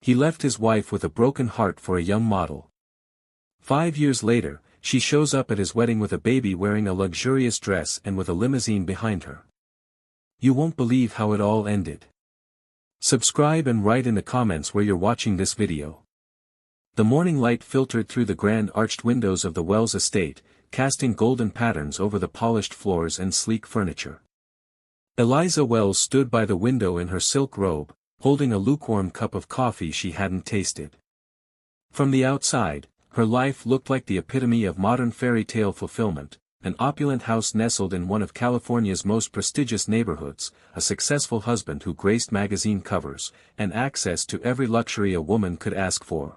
He left his wife with a broken heart for a young model. 5 years later, she shows up at his wedding with a baby wearing a luxurious dress and with a limousine behind her. You won't believe how it all ended. Subscribe and write in the comments where you're watching this video. The morning light filtered through the grand arched windows of the Wells estate, casting golden patterns over the polished floors and sleek furniture. Eliza Wells stood by the window in her silk robe, holding a lukewarm cup of coffee she hadn't tasted. From the outside, her life looked like the epitome of modern fairy tale fulfillment, an opulent house nestled in one of California's most prestigious neighborhoods, a successful husband who graced magazine covers, and access to every luxury a woman could ask for.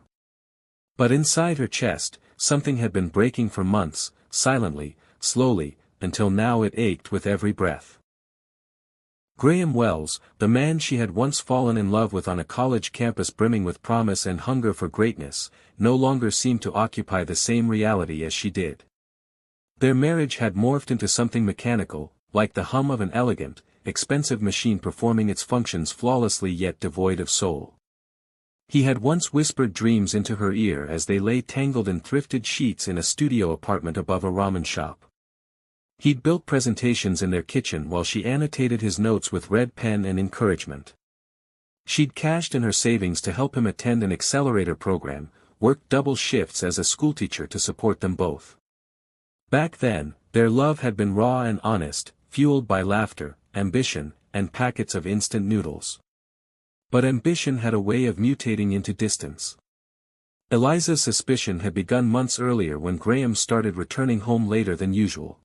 But inside her chest, something had been breaking for months, silently, slowly, until now it ached with every breath. Graham Wells, the man she had once fallen in love with on a college campus brimming with promise and hunger for greatness, no longer seemed to occupy the same reality as she did. Their marriage had morphed into something mechanical, like the hum of an elegant, expensive machine performing its functions flawlessly yet devoid of soul. He had once whispered dreams into her ear as they lay tangled in thrifted sheets in a studio apartment above a ramen shop. He'd built presentations in their kitchen while she annotated his notes with red pen and encouragement. She'd cashed in her savings to help him attend an accelerator program, worked double shifts as a schoolteacher to support them both. Back then, their love had been raw and honest, fueled by laughter, ambition, and packets of instant noodles. But ambition had a way of mutating into distance. Eliza's suspicion had begun months earlier when Graham started returning home later than usual.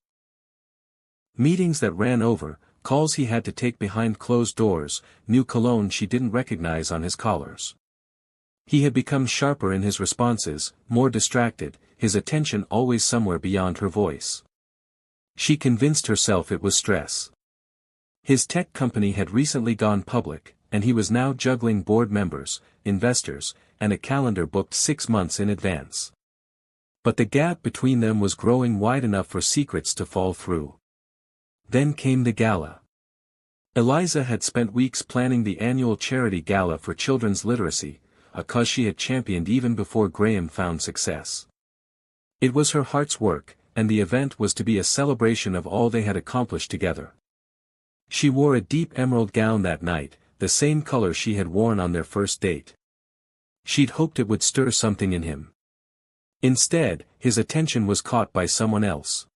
Meetings that ran over, calls he had to take behind closed doors, new cologne she didn't recognize on his collars. He had become sharper in his responses, more distracted, his attention always somewhere beyond her voice. She convinced herself it was stress. His tech company had recently gone public, and he was now juggling board members, investors, and a calendar booked 6 months in advance. But the gap between them was growing wide enough for secrets to fall through. Then came the gala. Eliza had spent weeks planning the annual charity gala for children's literacy, a cause she had championed even before Graham found success. It was her heart's work, and the event was to be a celebration of all they had accomplished together. She wore a deep emerald gown that night, the same color she had worn on their first date. She'd hoped it would stir something in him. Instead, his attention was caught by someone else.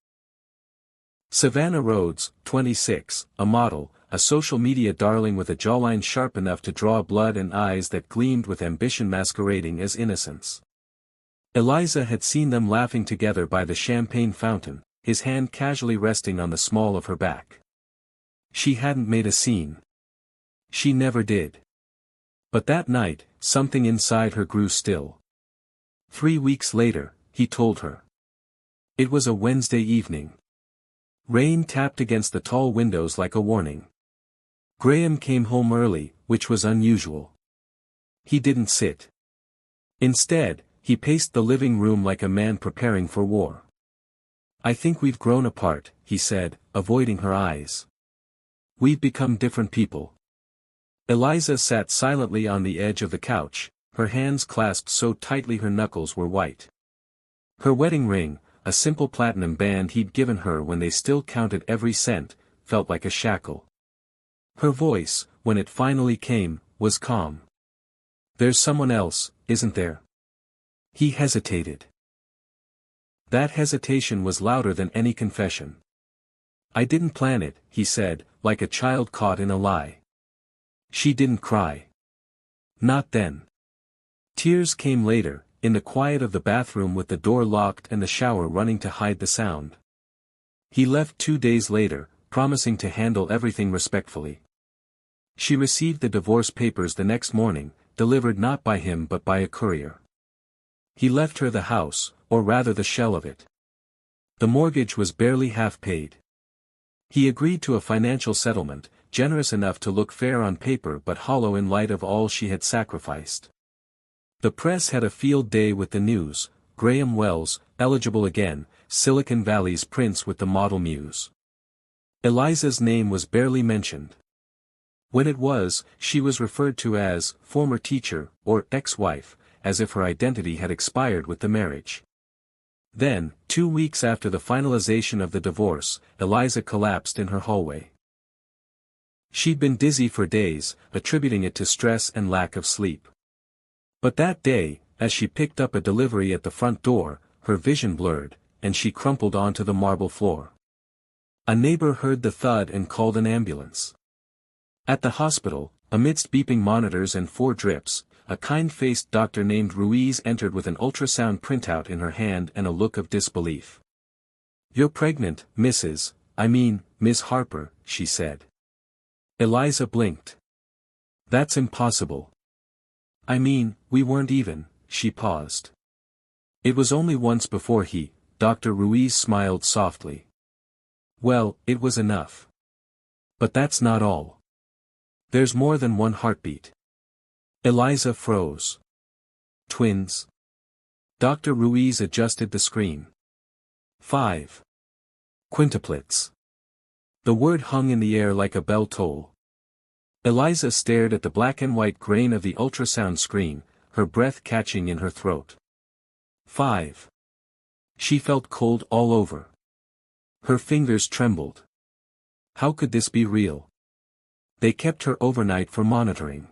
Savannah Rhodes, 26, a model, a social media darling with a jawline sharp enough to draw blood and eyes that gleamed with ambition masquerading as innocence. Eliza had seen them laughing together by the champagne fountain, his hand casually resting on the small of her back. She hadn't made a scene. She never did. But that night, something inside her grew still. 3 weeks later, he told her. It was a Wednesday evening. Rain tapped against the tall windows like a warning. Graham came home early, which was unusual. He didn't sit. Instead, he paced the living room like a man preparing for war. I think we've grown apart, he said, avoiding her eyes. We've become different people. Eliza sat silently on the edge of the couch, her hands clasped so tightly her knuckles were white. Her wedding ring, a simple platinum band he'd given her when they still counted every cent, felt like a shackle. Her voice, when it finally came, was calm. There's someone else, isn't there? He hesitated. That hesitation was louder than any confession. I didn't plan it, he said, like a child caught in a lie. She didn't cry. Not then. Tears came later, in the quiet of the bathroom with the door locked and the shower running to hide the sound. He left 2 days later, promising to handle everything respectfully. She received the divorce papers the next morning, delivered not by him but by a courier. He left her the house, or rather the shell of it. The mortgage was barely half paid. He agreed to a financial settlement, generous enough to look fair on paper but hollow in light of all she had sacrificed. The press had a field day with the news, Graham Wells, eligible again, Silicon Valley's prince with the model muse. Eliza's name was barely mentioned. When it was, she was referred to as former teacher or ex-wife, as if her identity had expired with the marriage. Then, 2 weeks after the finalization of the divorce, Eliza collapsed in her hallway. She'd been dizzy for days, attributing it to stress and lack of sleep. But that day, as she picked up a delivery at the front door, her vision blurred, and she crumpled onto the marble floor. A neighbor heard the thud and called an ambulance. At the hospital, amidst beeping monitors and 4 drips, a kind-faced doctor named Ruiz entered with an ultrasound printout in her hand and a look of disbelief. "You're pregnant, Miss Harper," she said. Eliza blinked. "That's impossible." We weren't even," she paused. "It was only once before Dr. Ruiz smiled softly. "Well, it was enough. But that's not all. There's more than one heartbeat." Eliza froze. "Twins?" Dr. Ruiz adjusted the screen. 5. Quintuplets. The word hung in the air like a bell toll. Eliza stared at the black and white grain of the ultrasound screen, her breath catching in her throat. 5. She felt cold all over. Her fingers trembled. How could this be real? They kept her overnight for monitoring.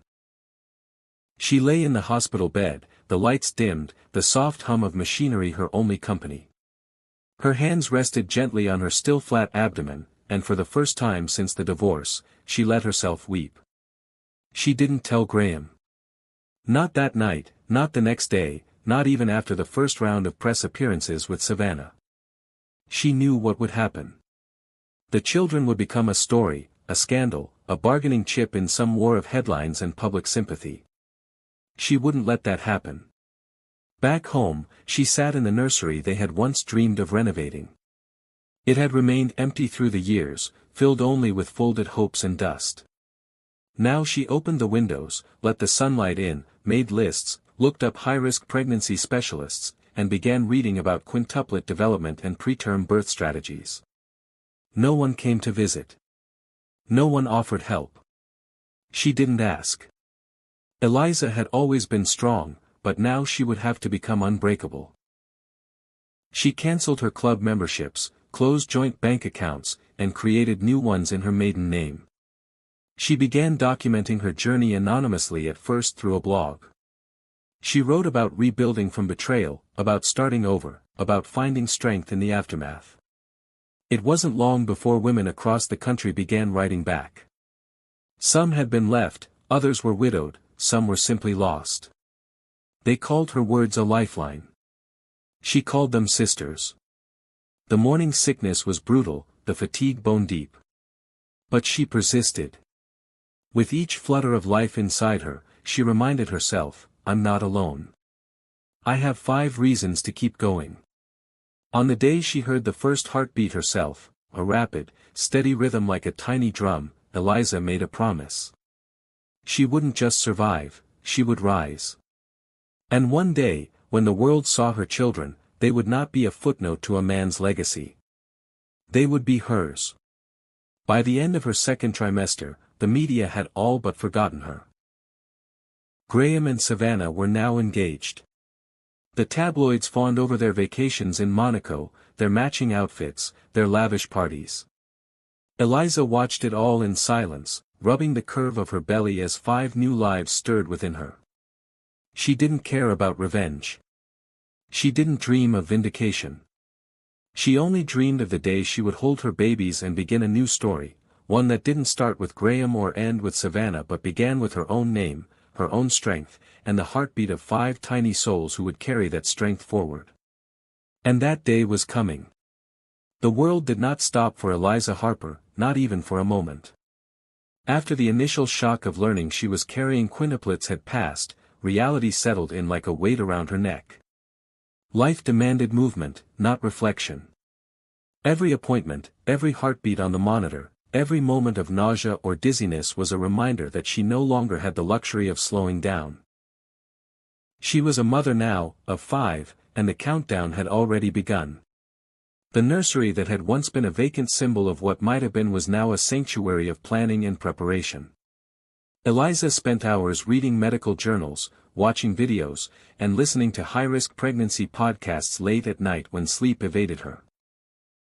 She lay in the hospital bed, the lights dimmed, the soft hum of machinery her only company. Her hands rested gently on her still flat abdomen, and for the first time since the divorce, she let herself weep. She didn't tell Graham. Not that night, not the next day, not even after the first round of press appearances with Savannah. She knew what would happen. The children would become a story, a scandal, a bargaining chip in some war of headlines and public sympathy. She wouldn't let that happen. Back home, she sat in the nursery they had once dreamed of renovating. It had remained empty through the years, filled only with folded hopes and dust. Now she opened the windows, let the sunlight in, made lists, looked up high-risk pregnancy specialists, and began reading about quintuplet development and preterm birth strategies. No one came to visit. No one offered help. She didn't ask. Eliza had always been strong, but now she would have to become unbreakable. She cancelled her club memberships, closed joint bank accounts, and created new ones in her maiden name. She began documenting her journey anonymously at first through a blog. She wrote about rebuilding from betrayal, about starting over, about finding strength in the aftermath. It wasn't long before women across the country began writing back. Some had been left, others were widowed, some were simply lost. They called her words a lifeline. She called them sisters. The morning sickness was brutal, the fatigue bone-deep. But she persisted. With each flutter of life inside her, she reminded herself, I'm not alone. I have 5 reasons to keep going. On the day she heard the first heartbeat herself, a rapid, steady rhythm like a tiny drum, Eliza made a promise. She wouldn't just survive, she would rise. And one day, when the world saw her children, they would not be a footnote to a man's legacy. They would be hers. By the end of her second trimester, the media had all but forgotten her. Graham and Savannah were now engaged. The tabloids fawned over their vacations in Monaco, their matching outfits, their lavish parties. Eliza watched it all in silence, rubbing the curve of her belly as 5 new lives stirred within her. She didn't care about revenge. She didn't dream of vindication. She only dreamed of the day she would hold her babies and begin a new story, one that didn't start with Graham or end with Savannah but began with her own name, her own strength, and the heartbeat of 5 tiny souls who would carry that strength forward. And that day was coming. The world did not stop for Eliza Harper, not even for a moment. After the initial shock of learning she was carrying quintuplets had passed, reality settled in like a weight around her neck. Life demanded movement, not reflection. Every appointment, every heartbeat on the monitor, every moment of nausea or dizziness was a reminder that she no longer had the luxury of slowing down. She was a mother now, of 5, and the countdown had already begun. The nursery that had once been a vacant symbol of what might have been was now a sanctuary of planning and preparation. Eliza spent hours reading medical journals, watching videos, and listening to high-risk pregnancy podcasts late at night when sleep evaded her.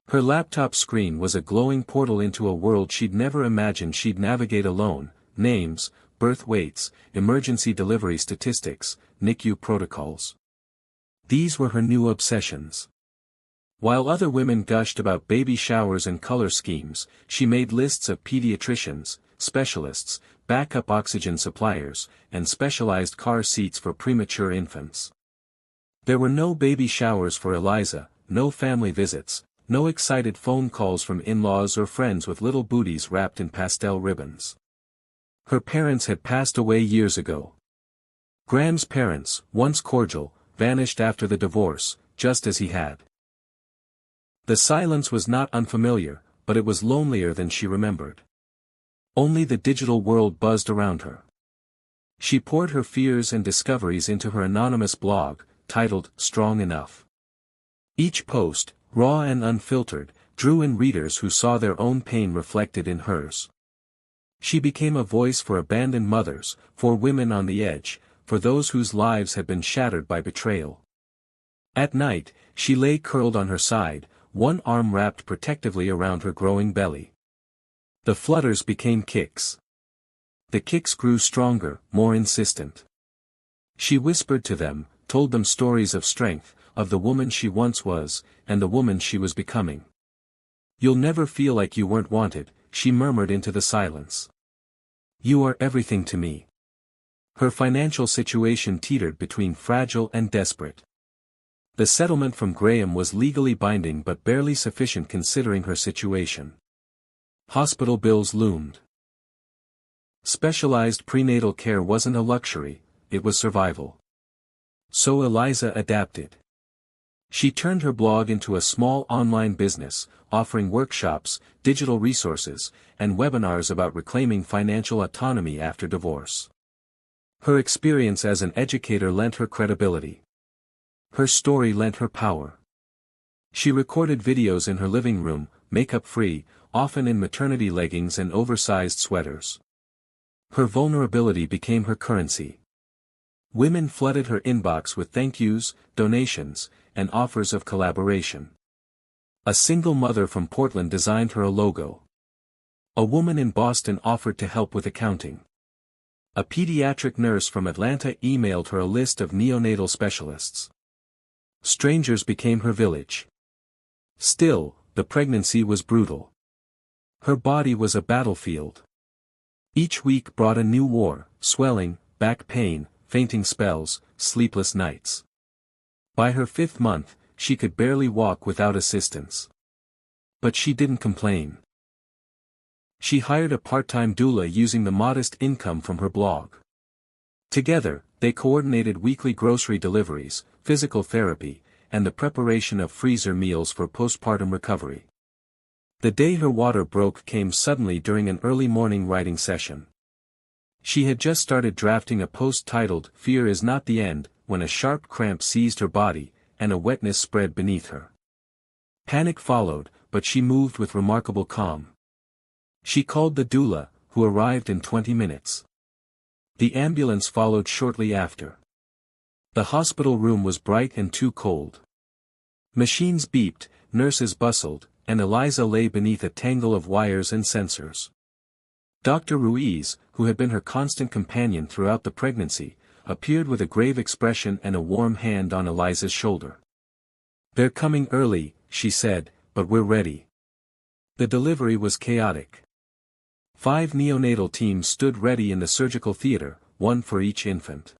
Her laptop screen was a glowing portal into a world she'd never imagined she'd navigate alone: names, birth weights, emergency delivery statistics, NICU protocols. These were her new obsessions. While other women gushed about baby showers and color schemes, she made lists of pediatricians, specialists, backup oxygen suppliers, and specialized car seats for premature infants. There were no baby showers for Eliza, no family visits, no excited phone calls from in-laws or friends with little booties wrapped in pastel ribbons. Her parents had passed away years ago. Graham's parents, once cordial, vanished after the divorce, just as he had. The silence was not unfamiliar, but it was lonelier than she remembered. Only the digital world buzzed around her. She poured her fears and discoveries into her anonymous blog, titled Strong Enough. Each post, raw and unfiltered, drew in readers who saw their own pain reflected in hers. She became a voice for abandoned mothers, for women on the edge, for those whose lives had been shattered by betrayal. At night, she lay curled on her side, one arm wrapped protectively around her growing belly. The flutters became kicks. The kicks grew stronger, more insistent. She whispered to them, told them stories of strength, of the woman she once was, and the woman she was becoming. "You'll never feel like you weren't wanted," she murmured into the silence. "You are everything to me." Her financial situation teetered between fragile and desperate. The settlement from Graham was legally binding but barely sufficient considering her situation. Hospital bills loomed. Specialized prenatal care wasn't a luxury, it was survival. So Eliza adapted. She turned her blog into a small online business, offering workshops, digital resources, and webinars about reclaiming financial autonomy after divorce. Her experience as an educator lent her credibility. Her story lent her power. She recorded videos in her living room, makeup-free, often in maternity leggings and oversized sweaters. Her vulnerability became her currency. Women flooded her inbox with thank yous, donations, and offers of collaboration. A single mother from Portland designed her a logo. A woman in Boston offered to help with accounting. A pediatric nurse from Atlanta emailed her a list of neonatal specialists. Strangers became her village. Still, the pregnancy was brutal. Her body was a battlefield. Each week brought a new war: swelling, back pain, fainting spells, sleepless nights. By her 5th month, she could barely walk without assistance. But she didn't complain. She hired a part-time doula using the modest income from her blog. Together, they coordinated weekly grocery deliveries, physical therapy, and the preparation of freezer meals for postpartum recovery. The day her water broke came suddenly during an early morning writing session. She had just started drafting a post titled "Fear is Not the End," when a sharp cramp seized her body, and a wetness spread beneath her. Panic followed, but she moved with remarkable calm. She called the doula, who arrived in 20 minutes. The ambulance followed shortly after. The hospital room was bright and too cold. Machines beeped, nurses bustled, and Eliza lay beneath a tangle of wires and sensors. Dr. Ruiz, who had been her constant companion throughout the pregnancy, appeared with a grave expression and a warm hand on Eliza's shoulder. "They're coming early," she said, "but we're ready." The delivery was chaotic. 5 neonatal teams stood ready in the surgical theater, one for each infant.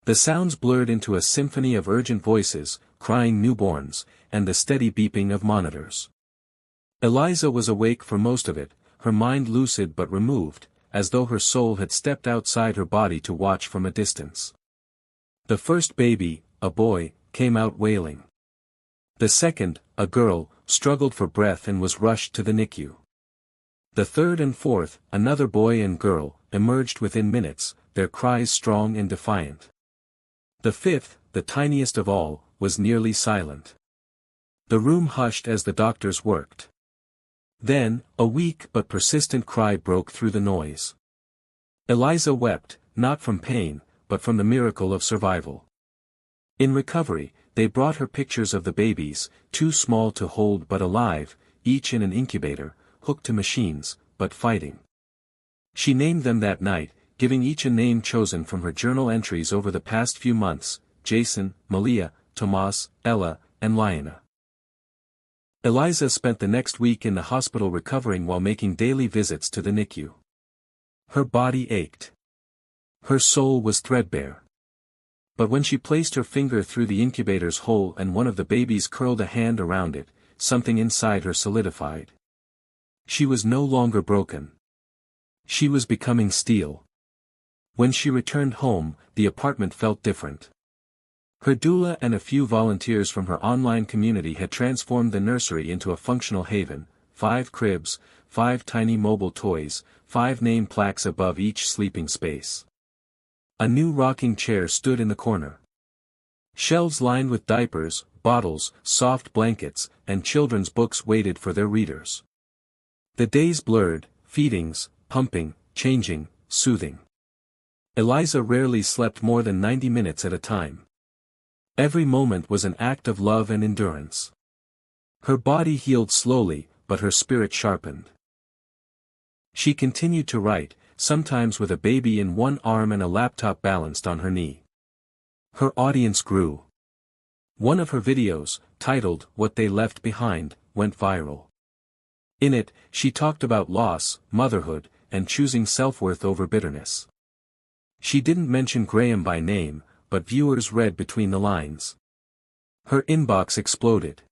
The sounds blurred into a symphony of urgent voices, crying newborns, and the steady beeping of monitors. Eliza was awake for most of it, her mind lucid but removed, as though her soul had stepped outside her body to watch from a distance. The first baby, a boy, came out wailing. The second, a girl, struggled for breath and was rushed to the NICU. The third and fourth, another boy and girl, emerged within minutes, their cries strong and defiant. The fifth, the tiniest of all, was nearly silent. The room hushed as the doctors worked. Then, a weak but persistent cry broke through the noise. Eliza wept, not from pain, but from the miracle of survival. In recovery, they brought her pictures of the babies, too small to hold but alive, each in an incubator, hooked to machines, but fighting. She named them that night, giving each a name chosen from her journal entries over the past few months: Jason, Malia, Tomas, Ella, and Liana. Eliza spent the next week in the hospital recovering while making daily visits to the NICU. Her body ached. Her soul was threadbare. But when she placed her finger through the incubator's hole and one of the babies curled a hand around it, something inside her solidified. She was no longer broken. She was becoming steel. When she returned home, the apartment felt different. Her doula and a few volunteers from her online community had transformed the nursery into a functional haven: 5 cribs, 5 tiny mobile toys, 5 name plaques above each sleeping space. A new rocking chair stood in the corner. Shelves lined with diapers, bottles, soft blankets, and children's books waited for their readers. The days blurred: feedings, pumping, changing, soothing. Eliza rarely slept more than 90 minutes at a time. Every moment was an act of love and endurance. Her body healed slowly, but her spirit sharpened. She continued to write, sometimes with a baby in one arm and a laptop balanced on her knee. Her audience grew. One of her videos, titled "What They Left Behind," went viral. In it, she talked about loss, motherhood, and choosing self-worth over bitterness. She didn't mention Graham by name, but viewers read between the lines. Her inbox exploded.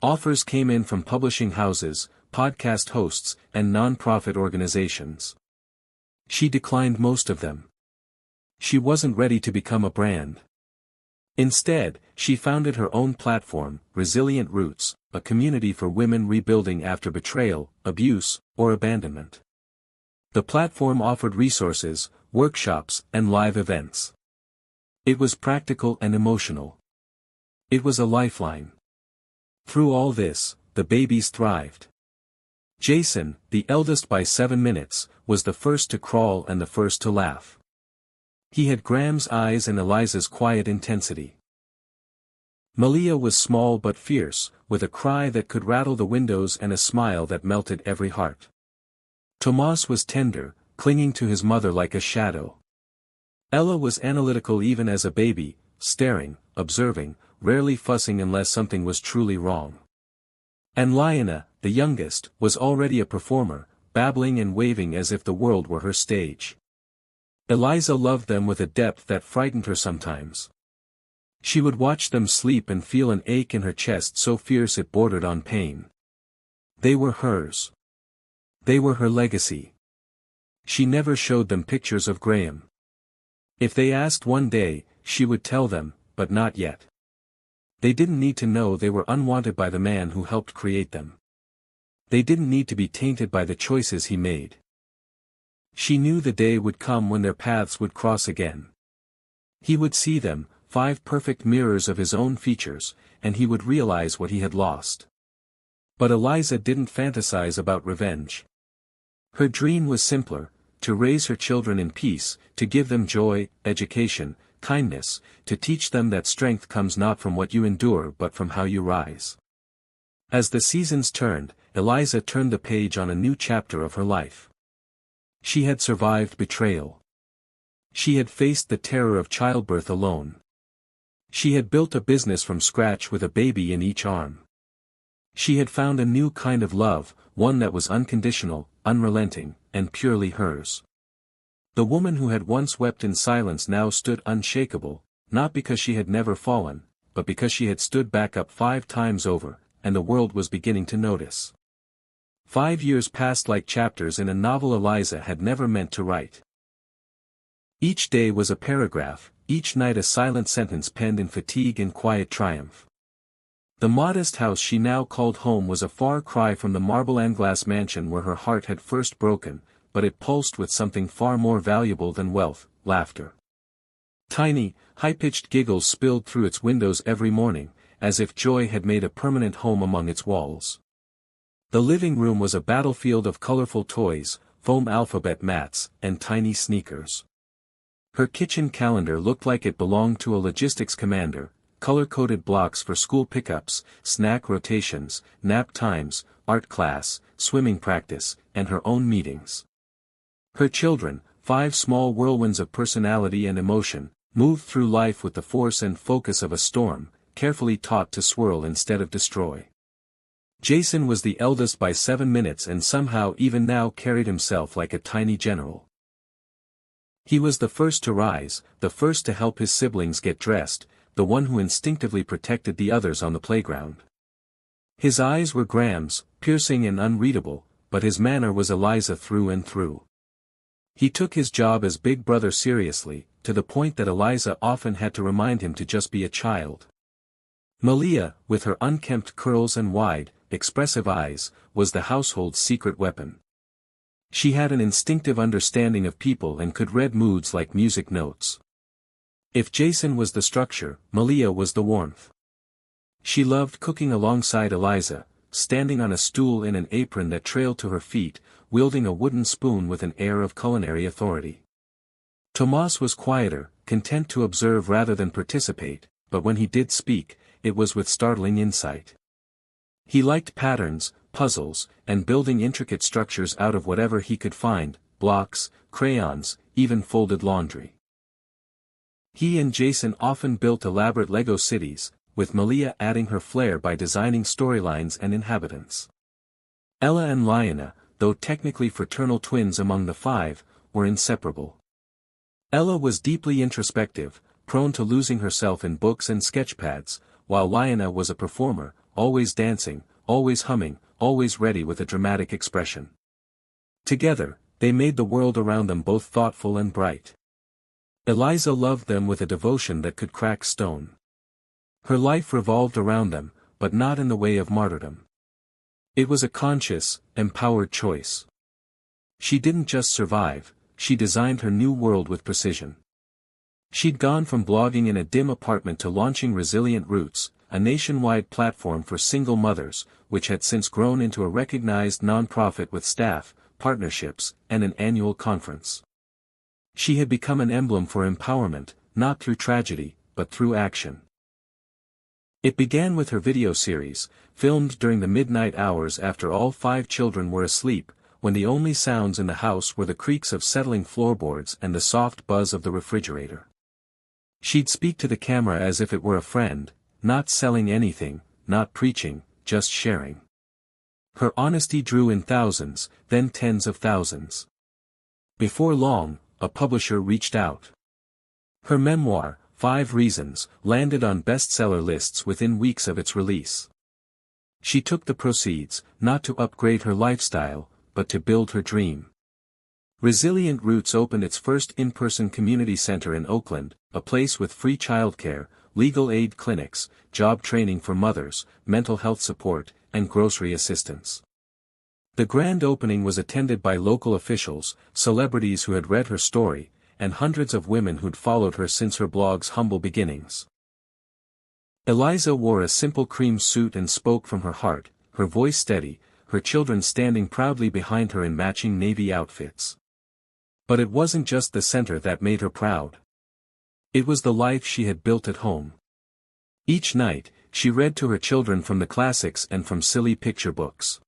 Offers came in from publishing houses, podcast hosts, and non-profit organizations. She declined most of them. She wasn't ready to become a brand. Instead, she founded her own platform, Resilient Roots, a community for women rebuilding after betrayal, abuse, or abandonment. The platform offered resources, workshops, and live events. It was practical and emotional. It was a lifeline. Through all this, the babies thrived. Jason, the eldest by 7 minutes, was the first to crawl and the first to laugh. He had Graham's eyes and Eliza's quiet intensity. Malia was small but fierce, with a cry that could rattle the windows and a smile that melted every heart. Tomas was tender, clinging to his mother like a shadow. Ella was analytical even as a baby, staring, observing, rarely fussing unless something was truly wrong. And Liana, the youngest, was already a performer, babbling and waving as if the world were her stage. Eliza loved them with a depth that frightened her sometimes. She would watch them sleep and feel an ache in her chest so fierce it bordered on pain. They were hers. They were her legacy. She never showed them pictures of Graham. If they asked one day, she would tell them, but not yet. They didn't need to know they were unwanted by the man who helped create them. They didn't need to be tainted by the choices he made. She knew the day would come when their paths would cross again. He would see them, 5 perfect mirrors of his own features, and he would realize what he had lost. But Eliza didn't fantasize about revenge. Her dream was simpler: to raise her children in peace, to give them joy, education, kindness, to teach them that strength comes not from what you endure but from how you rise. As the seasons turned, Eliza turned the page on a new chapter of her life. She had survived betrayal. She had faced the terror of childbirth alone. She had built a business from scratch with a baby in each arm. She had found a new kind of love, one that was unconditional, unrelenting, and purely hers. The woman who had once wept in silence now stood unshakable, not because she had never fallen, but because she had stood back up 5 times over, and the world was beginning to notice. 5 years passed like chapters in a novel Eliza had never meant to write. Each day was a paragraph, each night a silent sentence penned in fatigue and quiet triumph. The modest house she now called home was a far cry from the marble and glass mansion where her heart had first broken, but it pulsed with something far more valuable than wealth: laughter. Tiny, high-pitched giggles spilled through its windows every morning, as if joy had made a permanent home among its walls. The living room was a battlefield of colorful toys, foam alphabet mats, and tiny sneakers. Her kitchen calendar looked like it belonged to a logistics commander, color-coded blocks for school pickups, snack rotations, nap times, art class, swimming practice, and her own meetings. Her children, 5 small whirlwinds of personality and emotion, moved through life with the force and focus of a storm, carefully taught to swirl instead of destroy. Jason was the eldest by 7 minutes and somehow even now carried himself like a tiny general. He was the first to rise, the first to help his siblings get dressed, the one who instinctively protected the others on the playground. His eyes were Graham's, piercing and unreadable, but his manner was Eliza through and through. He took his job as big brother seriously, to the point that Eliza often had to remind him to just be a child. Malia, with her unkempt curls and wide, expressive eyes, was the household's secret weapon. She had an instinctive understanding of people and could read moods like music notes. If Jason was the structure, Malia was the warmth. She loved cooking alongside Eliza, standing on a stool in an apron that trailed to her feet, wielding a wooden spoon with an air of culinary authority. Tomas was quieter, content to observe rather than participate, but when he did speak, it was with startling insight. He liked patterns, puzzles, and building intricate structures out of whatever he could find, blocks, crayons, even folded laundry. He and Jason often built elaborate Lego cities, with Malia adding her flair by designing storylines and inhabitants. Ella and Lionel, though technically fraternal twins among the 5, were inseparable. Ella was deeply introspective, prone to losing herself in books and sketchpads, while Lionel was a performer, always dancing, always humming, always ready with a dramatic expression. Together, they made the world around them both thoughtful and bright. Eliza loved them with a devotion that could crack stone. Her life revolved around them, but not in the way of martyrdom. It was a conscious, empowered choice. She didn't just survive, she designed her new world with precision. She'd gone from blogging in a dim apartment to launching Resilient Roots, a nationwide platform for single mothers, which had since grown into a recognized nonprofit with staff, partnerships, and an annual conference. She had become an emblem for empowerment, not through tragedy, but through action. It began with her video series, filmed during the midnight hours after all 5 children were asleep, when the only sounds in the house were the creaks of settling floorboards and the soft buzz of the refrigerator. She'd speak to the camera as if it were a friend, not selling anything, not preaching, just sharing. Her honesty drew in thousands, then tens of thousands. Before long, a publisher reached out. Her memoir, 5 Reasons, landed on bestseller lists within weeks of its release. She took the proceeds, not to upgrade her lifestyle, but to build her dream. Resilient Roots opened its first in-person community center in Oakland, a place with free childcare, legal aid clinics, job training for mothers, mental health support, and grocery assistance. The grand opening was attended by local officials, celebrities who had read her story, and hundreds of women who'd followed her since her blog's humble beginnings. Eliza wore a simple cream suit and spoke from her heart, her voice steady, her children standing proudly behind her in matching navy outfits. But it wasn't just the center that made her proud. It was the life she had built at home. Each night, she read to her children from the classics and from silly picture books.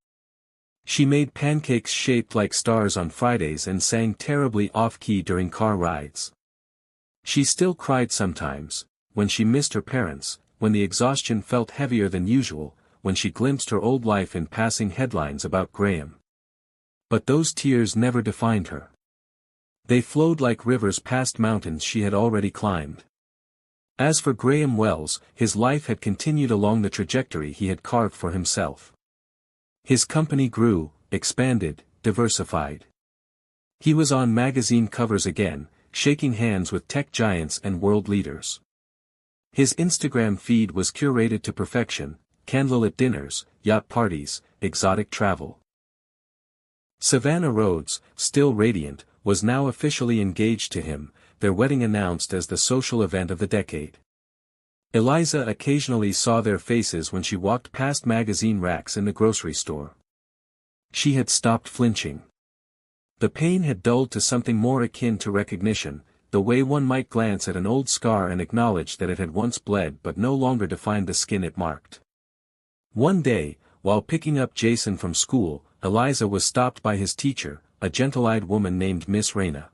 She made pancakes shaped like stars on Fridays and sang terribly off-key during car rides. She still cried sometimes, when she missed her parents, when the exhaustion felt heavier than usual, when she glimpsed her old life in passing headlines about Graham. But those tears never defined her. They flowed like rivers past mountains she had already climbed. As for Graham Wells, his life had continued along the trajectory he had carved for himself. His company grew, expanded, diversified. He was on magazine covers again, shaking hands with tech giants and world leaders. His Instagram feed was curated to perfection, candlelit dinners, yacht parties, exotic travel. Savannah Rhodes, still radiant, was now officially engaged to him, their wedding announced as the social event of the decade. Eliza occasionally saw their faces when she walked past magazine racks in the grocery store. She had stopped flinching. The pain had dulled to something more akin to recognition, the way one might glance at an old scar and acknowledge that it had once bled but no longer defined the skin it marked. One day, while picking up Jason from school, Eliza was stopped by his teacher, a gentle-eyed woman named Miss Reyna.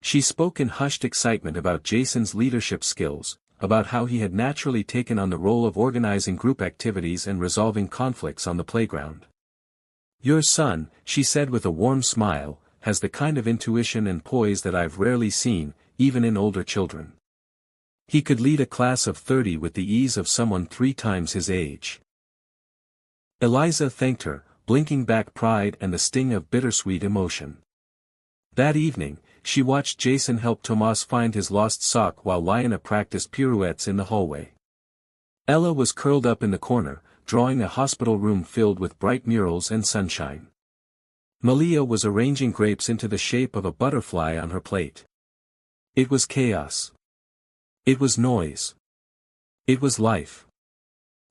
She spoke in hushed excitement about Jason's leadership skills, about how he had naturally taken on the role of organizing group activities and resolving conflicts on the playground. "Your son," she said with a warm smile, "has the kind of intuition and poise that I've rarely seen, even in older children. He could lead a class of 30 with the ease of someone 3 times his age." Eliza thanked her, blinking back pride and the sting of bittersweet emotion. That evening, she watched Jason help Tomas find his lost sock while Liana practiced pirouettes in the hallway. Ella was curled up in the corner, drawing a hospital room filled with bright murals and sunshine. Malia was arranging grapes into the shape of a butterfly on her plate. It was chaos. It was noise. It was life.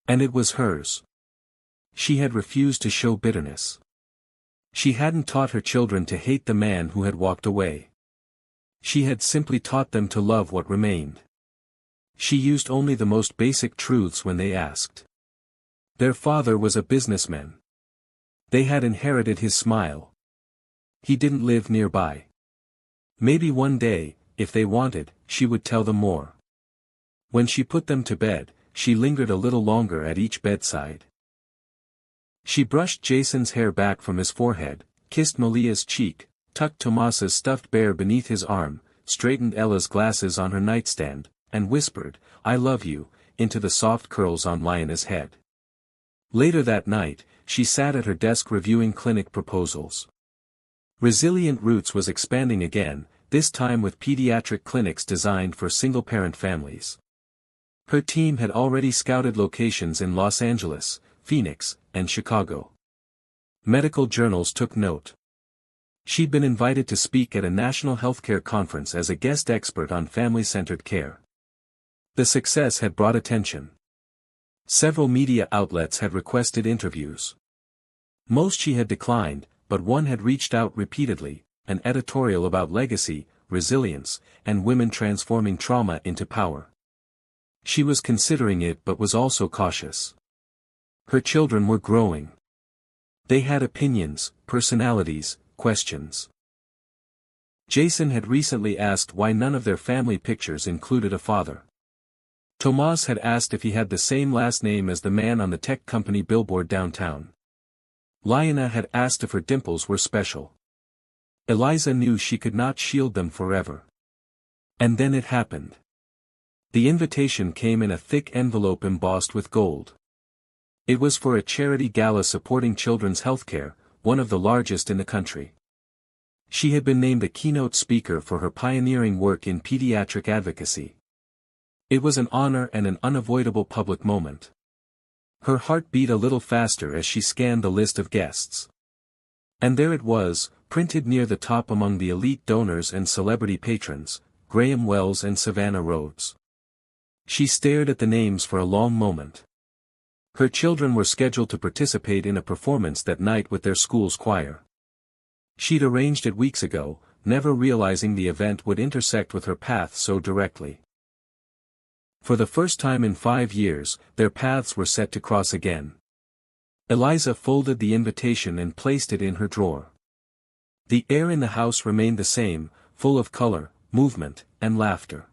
And it was hers. She had refused to show bitterness. She hadn't taught her children to hate the man who had walked away. She had simply taught them to love what remained. She used only the most basic truths when they asked. Their father was a businessman. They had inherited his smile. He didn't live nearby. Maybe one day, if they wanted, she would tell them more. When she put them to bed, she lingered a little longer at each bedside. She brushed Jason's hair back from his forehead, kissed Malia's cheek, tucked Tomas's stuffed bear beneath his arm, straightened Ella's glasses on her nightstand, and whispered, "I love you," into the soft curls on Liana's head. Later that night, she sat at her desk reviewing clinic proposals. Resilient Roots was expanding again, this time with pediatric clinics designed for single-parent families. Her team had already scouted locations in Los Angeles, Phoenix, and Chicago. Medical journals took note. She'd been invited to speak at a national healthcare conference as a guest expert on family-centered care. The success had brought attention. Several media outlets had requested interviews. Most she had declined, but one had reached out repeatedly, an editorial about legacy, resilience, and women transforming trauma into power. She was considering it but was also cautious. Her children were growing. They had opinions, personalities, questions. Jason had recently asked why none of their family pictures included a father. Tomas had asked if he had the same last name as the man on the tech company billboard downtown. Liana had asked if her dimples were special. Eliza knew she could not shield them forever. And then it happened. The invitation came in a thick envelope embossed with gold. It was for a charity gala supporting children's healthcare, one of the largest in the country. She had been named a keynote speaker for her pioneering work in pediatric advocacy. It was an honor and an unavoidable public moment. Her heart beat a little faster as she scanned the list of guests. And there it was, printed near the top among the elite donors and celebrity patrons, Graham Wells and Savannah Rhodes. She stared at the names for a long moment. Her children were scheduled to participate in a performance that night with their school's choir. She'd arranged it weeks ago, never realizing the event would intersect with her path so directly. For the first time in 5 years, their paths were set to cross again. Eliza folded the invitation and placed it in her drawer. The air in the house remained the same, full of color, movement, and laughter.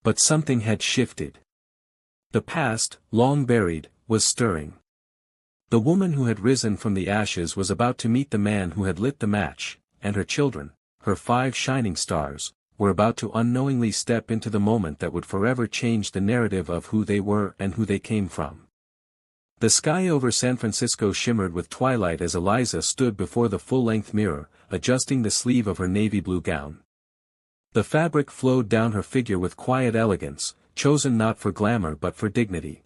But something had shifted. The past, long buried, was stirring. The woman who had risen from the ashes was about to meet the man who had lit the match, and her children, her 5 shining stars, were about to unknowingly step into the moment that would forever change the narrative of who they were and who they came from. The sky over San Francisco shimmered with twilight as Eliza stood before the full-length mirror, adjusting the sleeve of her navy blue gown. The fabric flowed down her figure with quiet elegance, chosen not for glamour but for dignity.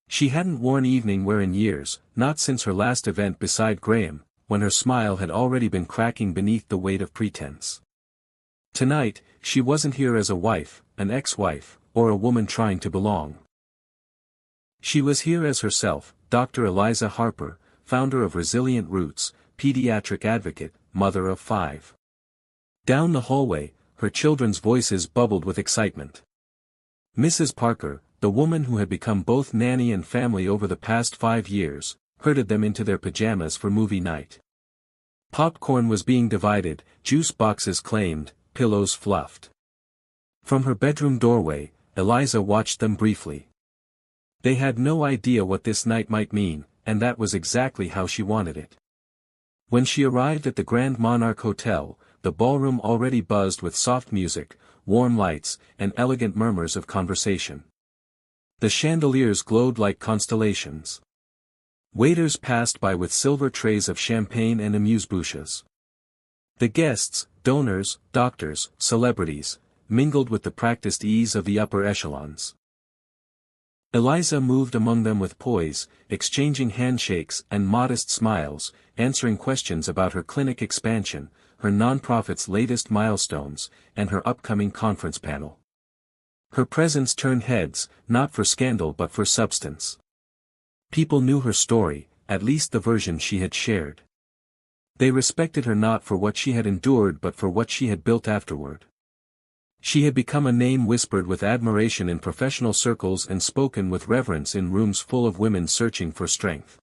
She hadn't worn evening wear in years, not since her last event beside Graham, when her smile had already been cracking beneath the weight of pretense. Tonight, she wasn't here as a wife, an ex-wife, or a woman trying to belong. She was here as herself, Dr. Eliza Harper, founder of Resilient Roots, pediatric advocate, mother of 5. Down the hallway, her children's voices bubbled with excitement. Mrs. Parker, the woman who had become both nanny and family over the past 5 years, herded them into their pajamas for movie night. Popcorn was being divided, juice boxes claimed, pillows fluffed. From her bedroom doorway, Eliza watched them briefly. They had no idea what this night might mean, and that was exactly how she wanted it. When she arrived at the Grand Monarch Hotel, the ballroom already buzzed with soft music, warm lights, and elegant murmurs of conversation. The chandeliers glowed like constellations. Waiters passed by with silver trays of champagne and amuse-bouches. The guests, donors, doctors, celebrities, mingled with the practiced ease of the upper echelons. Eliza moved among them with poise, exchanging handshakes and modest smiles, answering questions about her clinic expansion, her nonprofit's latest milestones, and her upcoming conference panel. Her presence turned heads, not for scandal but for substance. People knew her story, at least the version she had shared. They respected her not for what she had endured but for what she had built afterward. She had become a name whispered with admiration in professional circles and spoken with reverence in rooms full of women searching for strength.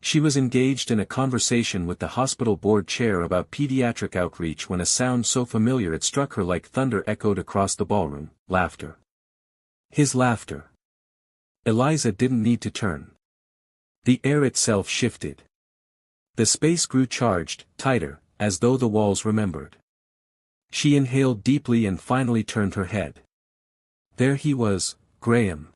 She was engaged in a conversation with the hospital board chair about pediatric outreach when a sound so familiar it struck her like thunder echoed across the ballroom: laughter. His laughter. Eliza didn't need to turn. The air itself shifted. The space grew charged, tighter, as though the walls remembered. She inhaled deeply and finally turned her head. There he was, Graham.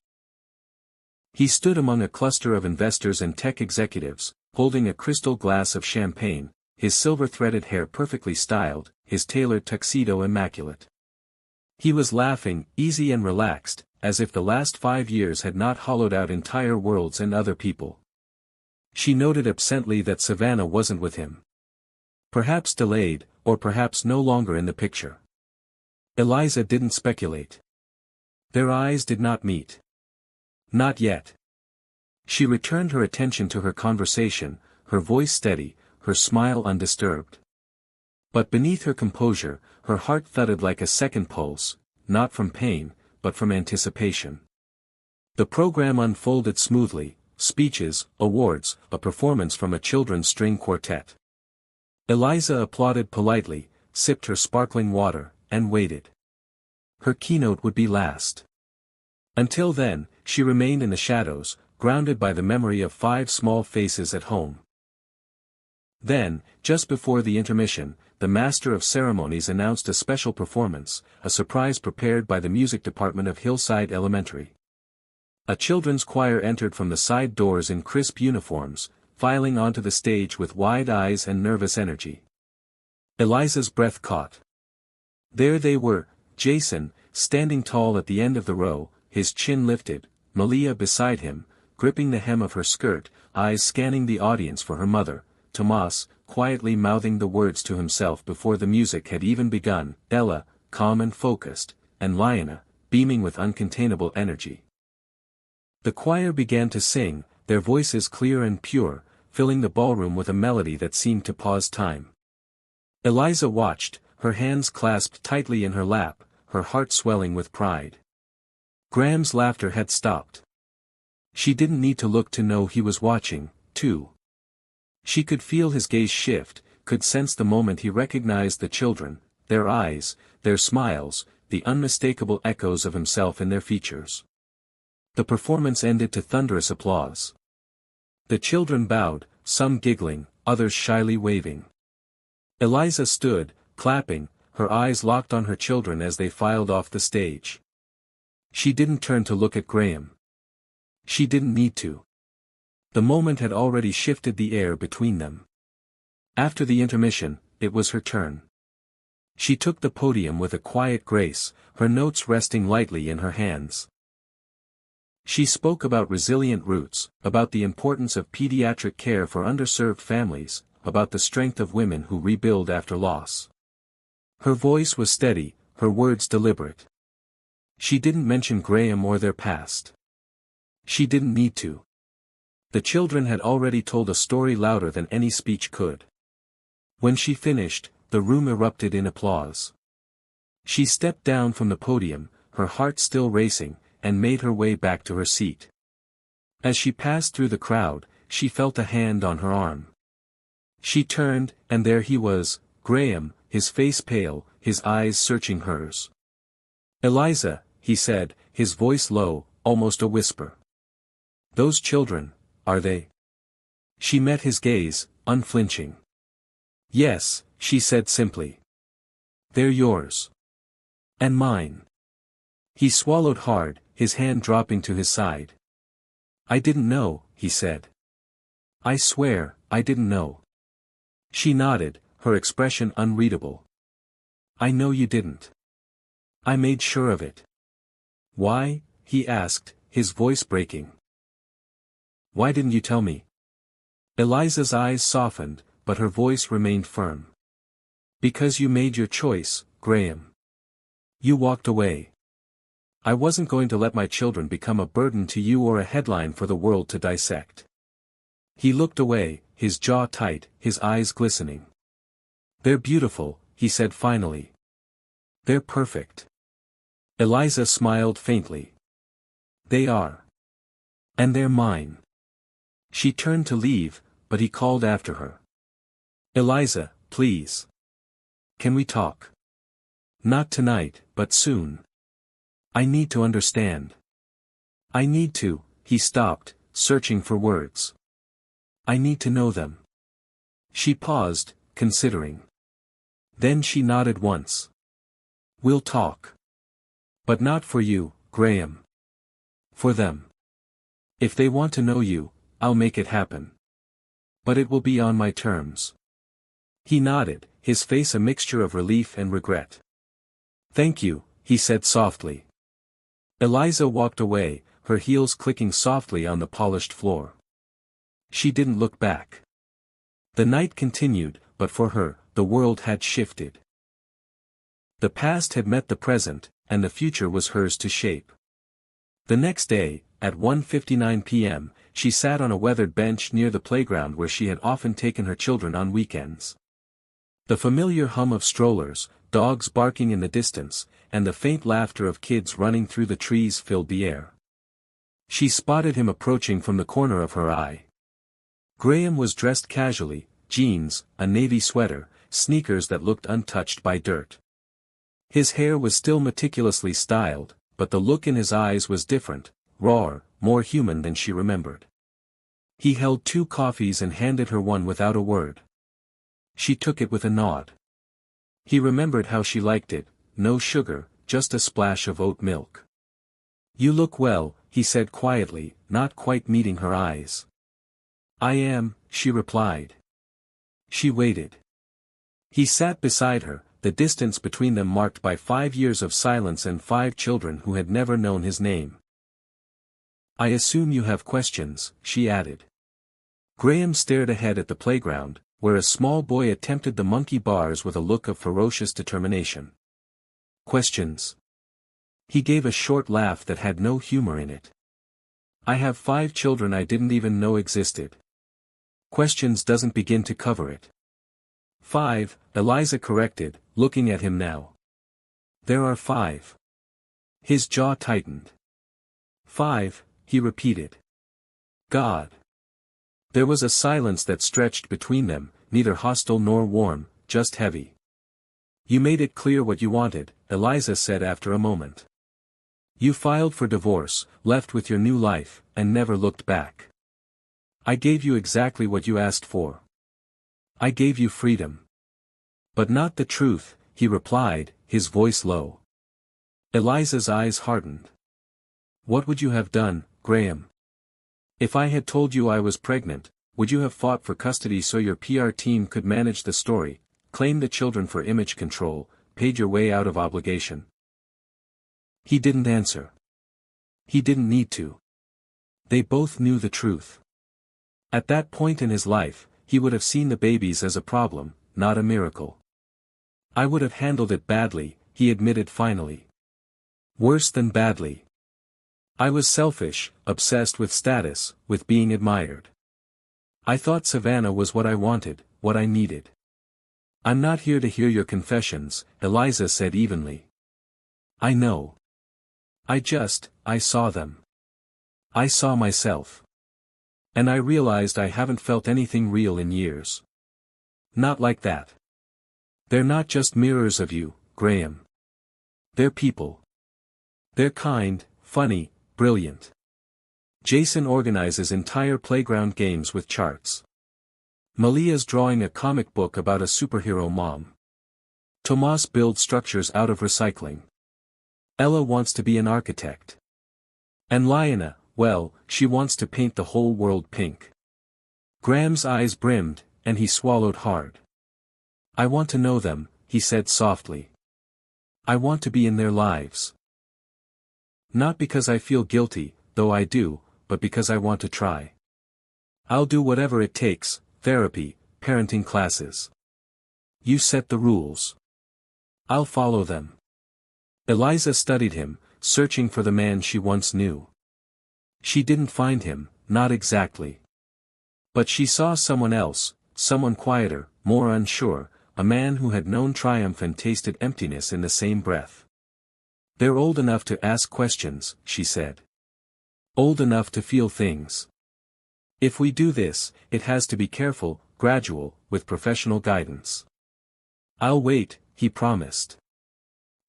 He stood among a cluster of investors and tech executives, holding a crystal glass of champagne, his silver-threaded hair perfectly styled, his tailored tuxedo immaculate. He was laughing, easy and relaxed, as if the last 5 years had not hollowed out entire worlds and other people. She noted absently that Savannah wasn't with him. Perhaps delayed, or perhaps no longer in the picture. Eliza didn't speculate. Their eyes did not meet. Not yet. She returned her attention to her conversation, her voice steady, her smile undisturbed. But beneath her composure, her heart thudded like a second pulse, not from pain, but from anticipation. The program unfolded smoothly: speeches, awards, a performance from a children's string quartet. Eliza applauded politely, sipped her sparkling water, and waited. Her keynote would be last. Until then, she remained in the shadows, grounded by the memory of 5 small faces at home. Then, just before the intermission, the master of ceremonies announced a special performance, a surprise prepared by the music department of Hillside Elementary. A children's choir entered from the side doors in crisp uniforms, filing onto the stage with wide eyes and nervous energy. Eliza's breath caught. There they were, Jason, standing tall at the end of the row, his chin lifted, Malia beside him, gripping the hem of her skirt, eyes scanning the audience for her mother, Tomas, quietly mouthing the words to himself before the music had even begun, Ella, calm and focused, and Liana, beaming with uncontainable energy. The choir began to sing, their voices clear and pure, filling the ballroom with a melody that seemed to pause time. Eliza watched, her hands clasped tightly in her lap, her heart swelling with pride. Graham's laughter had stopped. She didn't need to look to know he was watching, too. She could feel his gaze shift, could sense the moment he recognized the children, their eyes, their smiles, the unmistakable echoes of himself in their features. The performance ended to thunderous applause. The children bowed, some giggling, others shyly waving. Eliza stood, clapping, her eyes locked on her children as they filed off the stage. She didn't turn to look at Graham. She didn't need to. The moment had already shifted the air between them. After the intermission, it was her turn. She took the podium with a quiet grace, her notes resting lightly in her hands. She spoke about resilient roots, about the importance of pediatric care for underserved families, about the strength of women who rebuild after loss. Her voice was steady, her words deliberate. She didn't mention Graham or their past. She didn't need to. The children had already told a story louder than any speech could. When she finished, the room erupted in applause. She stepped down from the podium, her heart still racing, and made her way back to her seat. As she passed through the crowd, she felt a hand on her arm. She turned, and there he was, Graham, his face pale, his eyes searching hers. "Eliza," he said, his voice low, almost a whisper. "Those children, are they?" She met his gaze, unflinching. "Yes," she said simply. "They're yours. And mine." He swallowed hard, his hand dropping to his side. "I didn't know," he said. "I swear, I didn't know." She nodded, her expression unreadable. "I know you didn't. I made sure of it." "Why?" he asked, his voice breaking. "Why didn't you tell me?" Eliza's eyes softened, but her voice remained firm. "Because you made your choice, Graham. You walked away. I wasn't going to let my children become a burden to you or a headline for the world to dissect." He looked away, his jaw tight, his eyes glistening. "They're beautiful," he said finally. "They're perfect." Eliza smiled faintly. "They are. And they're mine." She turned to leave, but he called after her. "Eliza, please. Can we talk? Not tonight, but soon. I need to understand." "I need to," he stopped, searching for words. "I need to know them." She paused, considering. Then she nodded once. "We'll talk. But not for you, Graham. For them. If they want to know you, I'll make it happen. But it will be on my terms." He nodded, his face a mixture of relief and regret. "Thank you," he said softly. Eliza walked away, her heels clicking softly on the polished floor. She didn't look back. The night continued, but for her, the world had shifted. The past had met the present, and the future was hers to shape. The next day, at 1:59 p.m., she sat on a weathered bench near the playground where she had often taken her children on weekends. The familiar hum of strollers, dogs barking in the distance, and the faint laughter of kids running through the trees filled the air. She spotted him approaching from the corner of her eye. Graham was dressed casually, jeans, a navy sweater, sneakers that looked untouched by dirt. His hair was still meticulously styled, but the look in his eyes was different, rawer, more human than she remembered. He held 2 coffees and handed her one without a word. She took it with a nod. He remembered how she liked it, no sugar, just a splash of oat milk. "You look well," he said quietly, not quite meeting her eyes. "I am," she replied. She waited. He sat beside her, the distance between them marked by 5 years of silence and 5 children who had never known his name. "I assume you have questions," she added. Graham stared ahead at the playground, where a small boy attempted the monkey bars with a look of ferocious determination. "Questions?" He gave a short laugh that had no humor in it. "I have 5 children I didn't even know existed. Questions doesn't begin to cover it." 5, Eliza corrected, looking at him now. "There are 5. His jaw tightened. 5, he repeated. "God." There was a silence that stretched between them, neither hostile nor warm, just heavy. "You made it clear what you wanted," Eliza said after a moment. "You filed for divorce, left with your new life, and never looked back. I gave you exactly what you asked for. I gave you freedom." "But not the truth," he replied, his voice low. Eliza's eyes hardened. "What would you have done, Graham? If I had told you I was pregnant, would you have fought for custody so your PR team could manage the story, claim the children for image control, paid your way out of obligation?" He didn't answer. He didn't need to. They both knew the truth. At that point in his life, he would have seen the babies as a problem, not a miracle. "I would have handled it badly," he admitted finally. "Worse than badly. I was selfish, obsessed with status, with being admired. I thought Savannah was what I wanted, what I needed. I'm not here to hear your confessions, Eliza said evenly. I know. I saw them. I saw myself. And I realized I haven't felt anything real in years. Not like that. They're not just mirrors of you, Graham. They're people. They're kind, funny, brilliant. Jason organizes entire playground games with charts. Malia's drawing a comic book about a superhero mom. Tomas builds structures out of recycling. Ella wants to be an architect. And Liana, well, she wants to paint the whole world pink. Graham's eyes brimmed, and he swallowed hard. I want to know them, he said softly. I want to be in their lives. Not because I feel guilty, though I do, but because I want to try. I'll do whatever it takes, therapy, parenting classes. You set the rules. I'll follow them. Eliza studied him, searching for the man she once knew. She didn't find him, not exactly. But she saw someone else, someone quieter, more unsure, a man who had known triumph and tasted emptiness in the same breath. They're old enough to ask questions, she said. Old enough to feel things. If we do this, it has to be careful, gradual, with professional guidance. I'll wait, he promised.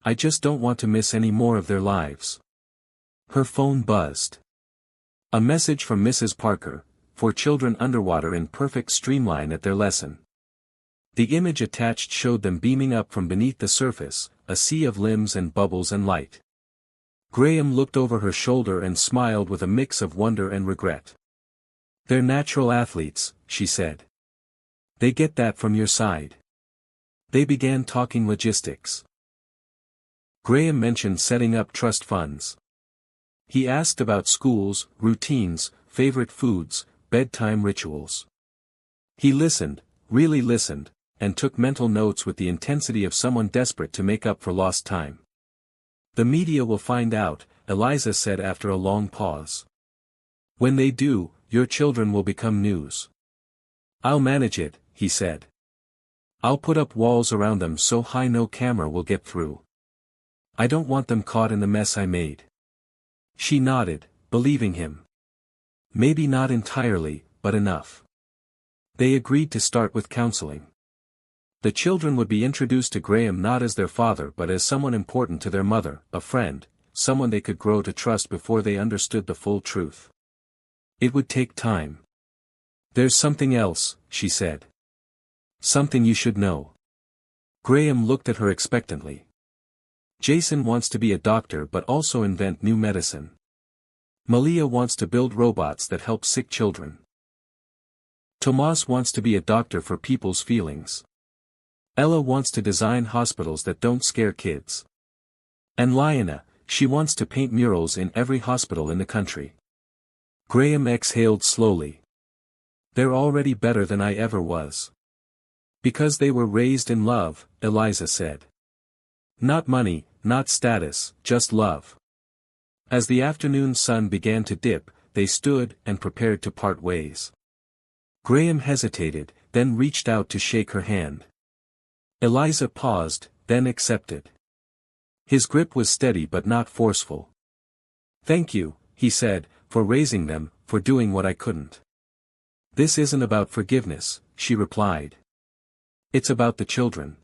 I just don't want to miss any more of their lives. Her phone buzzed. A message from Mrs. Parker, for children underwater in perfect streamline at their lesson. The image attached showed them beaming up from beneath the surface, a sea of limbs and bubbles and light. Graham looked over her shoulder and smiled with a mix of wonder and regret. They're natural athletes, she said. They get that from your side. They began talking logistics. Graham mentioned setting up trust funds. He asked about schools, routines, favorite foods, bedtime rituals. He listened, really listened, and took mental notes with the intensity of someone desperate to make up for lost time. The media will find out, Eliza said after a long pause. When they do, your children will become news. I'll manage it, he said. I'll put up walls around them so high no camera will get through. I don't want them caught in the mess I made. She nodded, believing him. Maybe not entirely, but enough. They agreed to start with counseling. The children would be introduced to Graham not as their father but as someone important to their mother, a friend, someone they could grow to trust before they understood the full truth. It would take time. There's something else, she said. Something you should know. Graham looked at her expectantly. Jason wants to be a doctor but also invent new medicine. Malia wants to build robots that help sick children. Tomas wants to be a doctor for people's feelings. Ella wants to design hospitals that don't scare kids. And Liana, she wants to paint murals in every hospital in the country. Graham exhaled slowly. They're already better than I ever was. Because they were raised in love, Eliza said. Not money, not status, just love. As the afternoon sun began to dip, they stood and prepared to part ways. Graham hesitated, then reached out to shake her hand. Eliza paused, then accepted. His grip was steady but not forceful. Thank you, he said, for raising them, for doing what I couldn't. This isn't about forgiveness, she replied. It's about the children.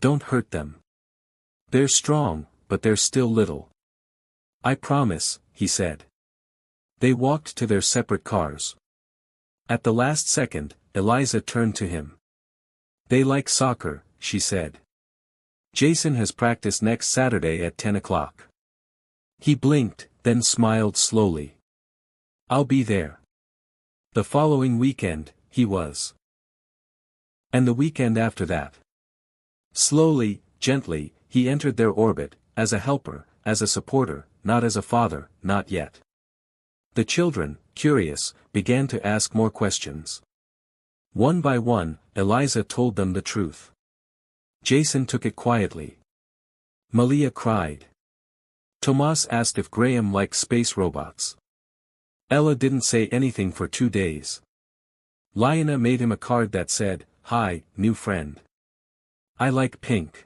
Don't hurt them. They're strong, but they're still little. I promise, he said. They walked to their separate cars. At the last second, Eliza turned to him. They like soccer, she said. Jason has practice next Saturday at 10 o'clock. He blinked, then smiled slowly. I'll be there. The following weekend, he was. And the weekend after that. Slowly, gently, he entered their orbit, as a helper, as a supporter, not as a father, not yet. The children, curious, began to ask more questions. One by one, Eliza told them the truth. Jason took it quietly. Malia cried. Tomas asked if Graham liked space robots. Ella didn't say anything for 2 days. Liana made him a card that said, "Hi, new friend." I like pink.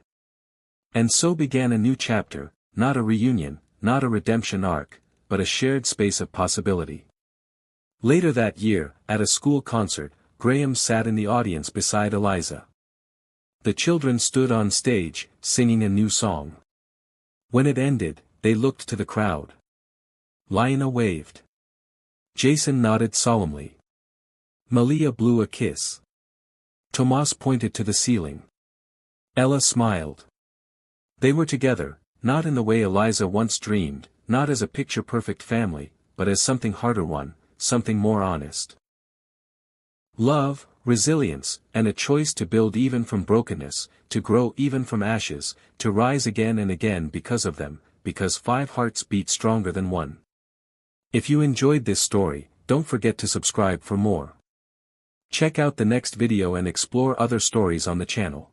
And so began a new chapter, not a reunion, not a redemption arc, but a shared space of possibility. Later that year, at a school concert, Graham sat in the audience beside Eliza. The children stood on stage, singing a new song. When it ended, they looked to the crowd. Lionel waved. Jason nodded solemnly. Malia blew a kiss. Tomas pointed to the ceiling. Ella smiled. They were together, not in the way Eliza once dreamed, not as a picture-perfect family, but as something harder one, something more honest. Love, resilience, and a choice to build even from brokenness, to grow even from ashes, to rise again and again because of them, because 5 hearts beat stronger than one. If you enjoyed this story, don't forget to subscribe for more. Check out the next video and explore other stories on the channel.